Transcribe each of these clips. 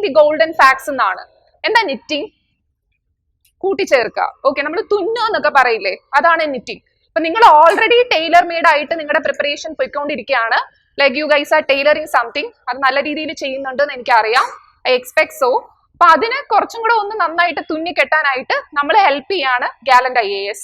the golden facts എന്നാണ്. എന്താ knitting? കൂട്ടിച്ചേർക്കുക. Okay, നമ്മൾ തുന്നുക എന്നൊക്കെ പറയില്ലേ, അതാണ് knitting. അപ്പൊ നിങ്ങൾ ഓൾറെഡി ടൈലർ മെയ്ഡ് ആയിട്ട് നിങ്ങളുടെ പ്രിപ്പറേഷൻ പോയിക്കൊണ്ടിരിക്കുകയാണ്. Like you guys are tailoring something. അത് നല്ല രീതിയിൽ ചെയ്യുന്നുണ്ടെന്ന് എനിക്കറിയാം. I expect so. അപ്പൊ അതിന് കുറച്ചും കൂടെ ഒന്ന് നന്നായിട്ട് തുന്നി കെട്ടാനായിട്ട് നമ്മൾ ഹെൽപ്പ് ചെയ്യാണ് ഗാലന്റ് IAS.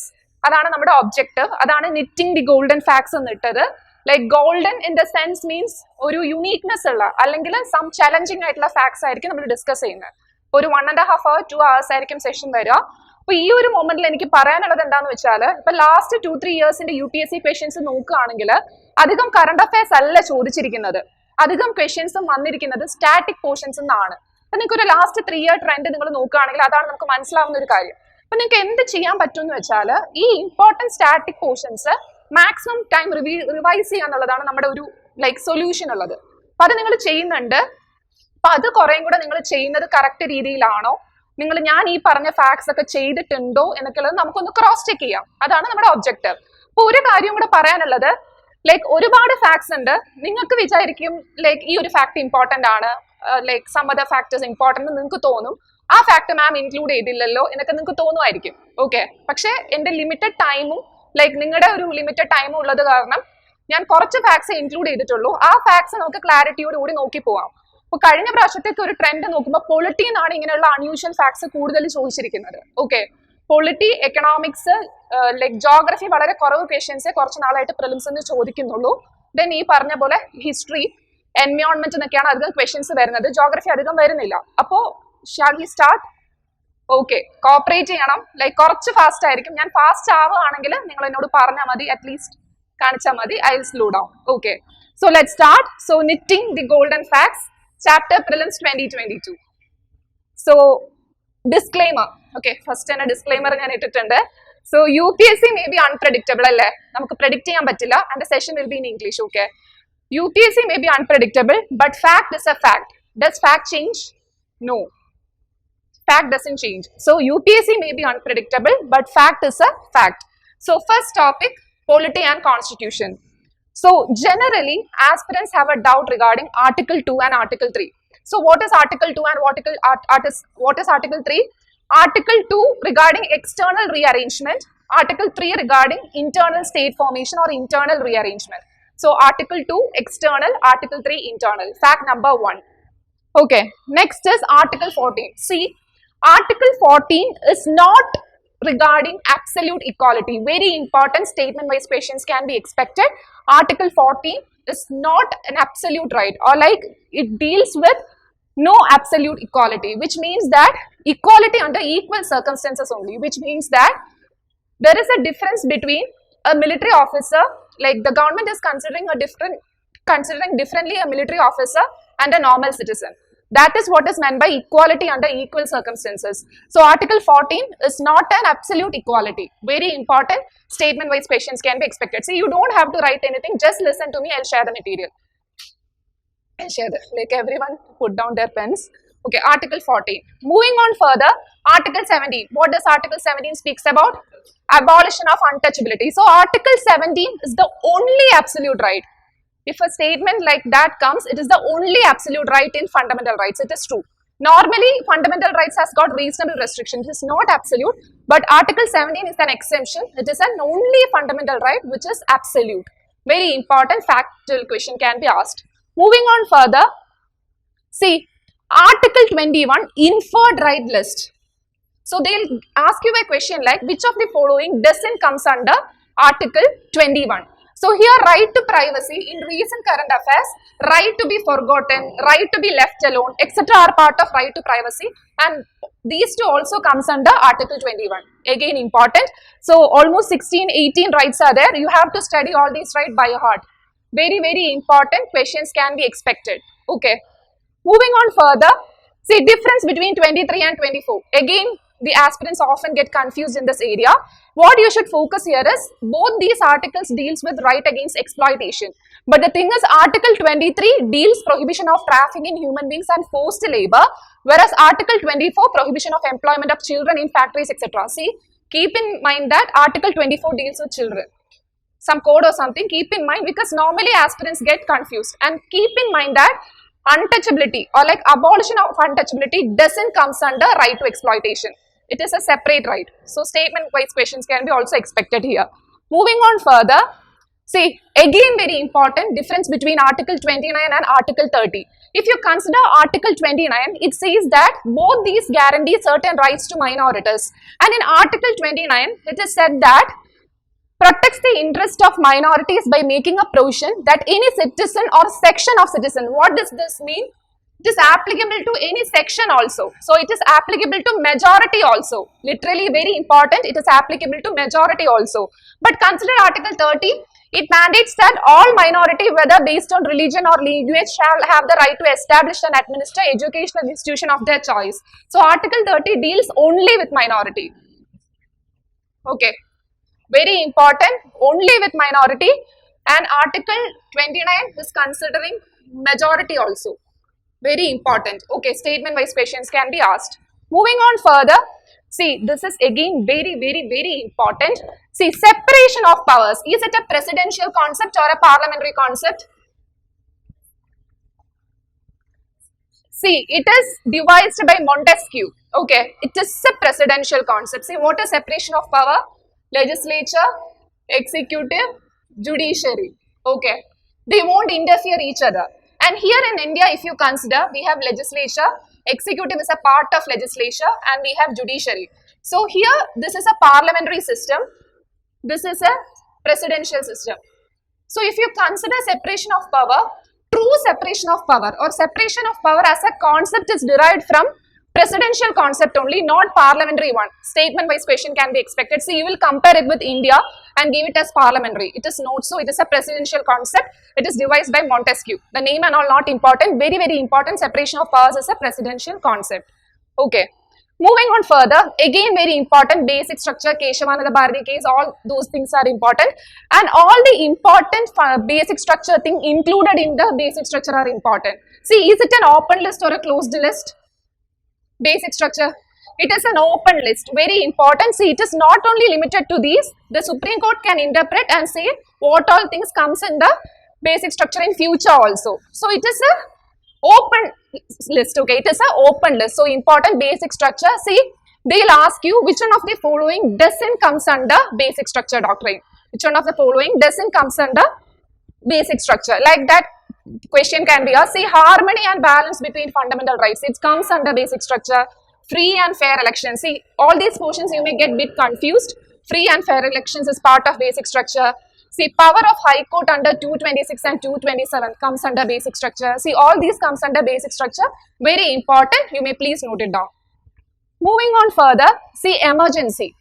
അതാണ് നമ്മുടെ ഒബ്ജക്റ്റീവ്. അതാണ് നിറ്റിംഗ് ദി ഗോൾഡൻ ഫാക്ട്സ് എന്ന് ഇട്ടത്. Like golden in the sense means ഒരു യുണീക്നെസ് ഉള്ള അല്ലെങ്കിൽ സം ചലഞ്ചിങ് ആയിട്ടുള്ള ഫാക്ട്സ് ആയിരിക്കും നമ്മൾ ഡിസ്കസ് ചെയ്യുന്നത്. ഒരു 1.5 hour 2 hours ആയിരിക്കും സെഷൻ വരിക. അപ്പൊ ഈ ഒരു മൊമെന്റിൽ എനിക്ക് പറയാനുള്ളത് എന്താന്ന് വെച്ചാൽ, ഇപ്പൊ ലാസ്റ്റ് 2-3 ഇയേഴ്സിന്റെ UPSC ക്വസ്റ്റ്യൻസ് നോക്കുകയാണെങ്കിൽ അധികം കറണ്ട് അഫയേഴ്സ് അല്ല ചോദിച്ചിരിക്കുന്നത്. അധികം ക്വസ്റ്റ്യൻസും വന്നിരിക്കുന്നത് സ്റ്റാറ്റിക് പോർഷൻസ് എന്നാണ്. അപ്പൊ നിങ്ങൾക്ക് ഒരു ലാസ്റ്റ് 3 year ട്രെൻഡ് നിങ്ങൾ നോക്കുകയാണെങ്കിൽ അതാണ് നമുക്ക് മനസ്സിലാവുന്ന ഒരു കാര്യം. അപ്പൊ നിങ്ങൾക്ക് എന്ത് ചെയ്യാൻ പറ്റും എന്ന് വെച്ചാൽ, ഈ important static portions maximum time revise ചെയ്യാന്നുള്ളതാണ് നമ്മുടെ ഒരു ലൈക്ക് സൊല്യൂഷൻ ഉള്ളത്. അപ്പൊ അത് നിങ്ങൾ ചെയ്യുന്നുണ്ട്. അപ്പൊ അത് കുറേം കൂടെ നിങ്ങൾ ചെയ്യുന്നത് കറക്റ്റ് രീതിയിലാണോ, നിങ്ങൾ ഞാൻ ഈ പറഞ്ഞ ഫാക്ട്സ് ഒക്കെ ചെയ്തിട്ടുണ്ടോ എന്നൊക്കെ ഉള്ളത് നമുക്കൊന്ന് ക്രോസ് ചെക്ക് ചെയ്യാം. അതാണ് നമ്മുടെ ഒബ്ജക്റ്റീവ്. അപ്പൊ ഒരു കാര്യം കൂടെ പറയാനുള്ളത്, ലൈക്ക് ഒരുപാട് ഫാക്ട്സ് ഉണ്ട്. നിങ്ങൾക്ക് വിചാരിക്കും ലൈക്ക് ഈ ഒരു ഫാക്ട് ഇമ്പോർട്ടന്റ് ആണ്, like some other factors important നിങ്ങൾക്ക് തോന്നും. ആ ഫാക്ട് മാം ഇൻക്ലൂഡ് ചെയ്തില്ലല്ലോ എന്നൊക്കെ നിങ്ങൾക്ക് തോന്നുമായിരിക്കും. ഓക്കെ, പക്ഷെ എന്റെ ലിമിറ്റഡ് ടൈമും ലൈക്ക് നിങ്ങളുടെ ഒരു ലിമിറ്റഡ് ടൈമും ഉള്ളത് കാരണം ഞാൻ കുറച്ച് ഫാക്ട്സ് ഇൻക്ലൂഡ് ചെയ്തിട്ടുള്ളൂ. ആ ഫാക്ട്സ് നമുക്ക് ക്ലാരിറ്റിയോട് കൂടി നോക്കി പോവാം. അപ്പൊ കഴിഞ്ഞ പ്രാവശ്യത്തേക്ക് ഒരു ട്രെൻഡ് നോക്കുമ്പോൾ പൊളിറ്റി എന്നാണ് ഇങ്ങനെയുള്ള അൺയൂഷ്വൽ ഫാക്ട്സ് കൂടുതൽ ചോദിച്ചിരിക്കുന്നത്. Okay, polity, economics, like geography വളരെ കുറവ് ക്വസ്റ്റ്യൻസ് കുറച്ച് നാളായിട്ട് പ്രിലിംസിന് ചോദിക്കുന്നുള്ളൂ. ദെൻ ഈ പറഞ്ഞ പോലെ ഹിസ്റ്ററി, എൻവയോൺമെന്റ് എന്നൊക്കെയാണ് അധികം ക്വസ്റ്റ്യൻസ് വരുന്നത്. ജോഗ്രഫി അധികം വരുന്നില്ല. അപ്പോ shall we start? Okay, cooperate ചെയ്യണം. ലൈക്ക് കുറച്ച് ഫാസ്റ്റ് ആയിരിക്കും. ഞാൻ ഫാസ്റ്റ് ആവുകയാണെങ്കിൽ നിങ്ങൾ എന്നോട് പറഞ്ഞാൽ മതി, അറ്റ്ലീസ്റ്റ് കാണിച്ചാൽ മതി. I will slow down. Okay, so let start. So knitting the golden facts, chapter prelims 2022. So disclaimer. Okay, first തന്നെ ഡിസ്ക്ലെയിമർ ഞാൻ ഇട്ടിട്ടുണ്ട്. So UPSC may be unpredictable അല്ലേ, നമുക്ക് പ്രെഡിക്റ്റ് ചെയ്യാൻ പറ്റില്ല. And session will be in English. Okay, UPSC may be unpredictable, but fact is a fact. Does fact change? No. Fact doesn't change. So UPSC may be unpredictable, but fact is a fact. So first topic, polity and constitution. So generally, aspirants have a doubt regarding Article 2 and Article 3. So what is Article 2 and what is Article 3? Article 2 regarding external rearrangement. Article 3 regarding internal state formation or internal rearrangement. So Article 2 external, Article 3 internal. Fact number 1. Okay, next is Article 14. See, Article 14 is not regarding absolute equality. Very important statement wise questions can be expected. Article 14 is not an absolute right, or like it deals with no absolute equality, which means that equality under equal circumstances only, which means that there is a difference between a military officer, like the government is considering differently a military officer and a normal citizen. That is what is meant by equality under equal circumstances. So Article 14 is not an absolute equality. Very important statement wise questions can be expected. See, you don't have to write anything, just listen to me. I'll share the material. I'll share this. Like everyone put down their pens. Okay, Article 14. Moving on further, Article 17. What does Article 17 speaks about? Abolition of untouchability. So Article 17 is the only absolute right. If a statement like that comes, it is the only absolute right in fundamental rights. It is true. Normally, fundamental rights has got reasonable restrictions. It is not absolute, but Article 17 is an exemption. It is an only fundamental right which is absolute. Very important factual question can be asked. Moving on further, see, Article 21, inferred right list. So they'll ask you a question like, which of the following doesn't comes under Article 21? So here, right to privacy in recent current affairs, right to be forgotten, right to be left alone, etc. are part of right to privacy, and these two also comes under Article 21. Again important. So almost 16-18 rights are there. You have to study all these rights by heart. Very, very important questions can be expected. Okay. Moving on further, see difference between 23 and 24. Again, the aspirants often get confused in this area. What you should focus here is, both these articles deals with right against exploitation. But the thing is, Article 23 deals prohibition of trafficking in human beings and forced labor, whereas Article 24 prohibition of employment of children in factories, etc. See, keep in mind that Article 24 deals with children. Some code or something, keep in mind, because normally aspirants get confused. And keep in mind that Untouchability or like abolition of untouchability doesn't comes under right to exploitation. It is a separate right. So statement wise questions can be also expected here. Moving on further, see again very important difference between Article 29 and Article 30. If you consider Article 29, it says that both these guarantee certain rights to minorities. And in Article 29, it is said that protects the interest of minorities by making a provision that any citizen or section of citizen, what does this mean? It is applicable to any section also. So it is applicable to majority also. Literally very important, it is applicable to majority also. But consider Article 30, it mandates that all minority, whether based on religion or language, shall have the right to establish and administer educational institution of their choice. So Article 30 deals only with minority. Okay. Very important, only with minority, and Article 29 is considering majority also. Very important. Okay, statement wise questions can be asked. Moving on further, see this is again very important. See, separation of powers. Is it a presidential concept or a parliamentary concept? See, it is devised by Montesquieu. Okay, it is a presidential concept. See, what is separation of power? Legislature, executive, judiciary. Okay, they won't interfere each other. And here in India, if you consider, we have legislature, executive is a part of legislature, and we have judiciary. So here, this is a parliamentary system. This is a presidential system. So if you consider separation of power, true separation of power or separation of power as a concept is derived from presidential concept only, not parliamentary one. Statement wise question can be expected. So you will compare it with India and give it as parliamentary. It is not so. It is a presidential concept. It is devised by Montesquieu. The name and all not important. Very important. Separation of powers is a presidential concept. Okay. Moving on further, again very important, basic structure, Keshavananda Bharati case, all those things are important, and all the important basic structure thing included in the basic structure are important. See, is it an open list or a closed list? Basic structure, it is an open list, very important. See, it is not only limited to these, the Supreme Court can interpret and say what all things comes in the basic structure in future also. So it is a open list, okay, it is a open list. So important basic structure. See, they will ask you which one of the following doesn't comes under basic structure doctrine. Which one of the following doesn't comes under basic structure? Like that question can be asked. See, harmony and balance between fundamental rights, it comes under basic structure. Free and fair elections. See, all these portions you may get a bit confused. Free and fair elections is part of basic structure. See, power of High Court under 226 and 227 comes under basic structure. See, all these comes under basic structure. Very important. You may please note it down. Moving on further, see emergency.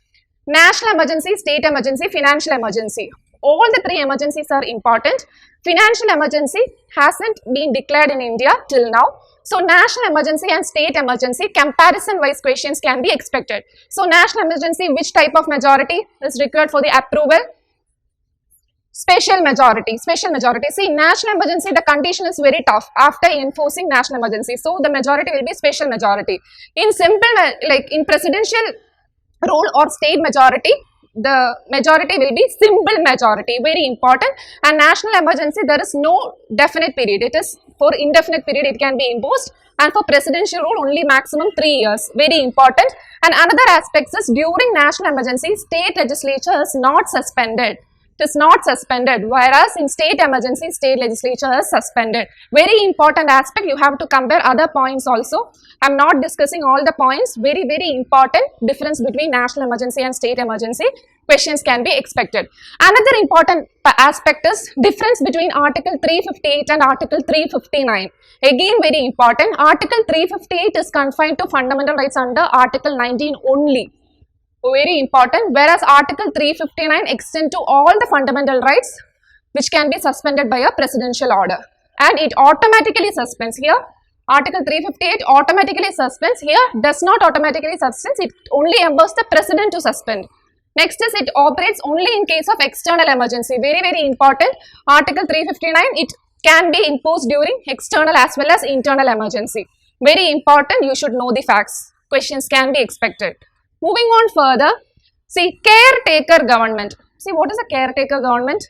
National emergency, state emergency, financial emergency. All the three emergencies are important. Financial emergency hasn't been declared in India till now. So, national emergency and state emergency, comparison-wise questions can be expected. So, national emergency, which type of majority is required for the approval? Special majority. Special majority. See, national emergency, the condition is very tough after enforcing national emergency. So, the majority will be special majority. In simple, like in presidential rule or state majority, the majority will be simple majority. Very important. And national emergency, there is no definite period. It is for indefinite period, it can be imposed. And for presidential rule, only maximum 3 years. Very important. And another aspect is during national emergency, state legislature is not suspended. It is not suspended, whereas in state emergency, state legislature is suspended. Very important aspect, you have to compare other points also. I am not discussing all the points. Very important difference between national emergency and state emergency. Questions can be expected. Another important aspect is difference between Article 358 and Article 359. Again very important, Article 358 is confined to fundamental rights under Article 19 only. Very important, whereas Article 359 extend to all the fundamental rights which can be suspended by a presidential order, and it automatically suspends. Here Article 358 automatically suspends, here does not automatically suspend, it only empowers the president to suspend. Next is it operates only in case of external emergency. Very important, Article 359, it can be imposed during external as well as internal emergency. Very important, you should know the facts. Questions can be expected. Moving on further, see caretaker government. See, what is a caretaker government?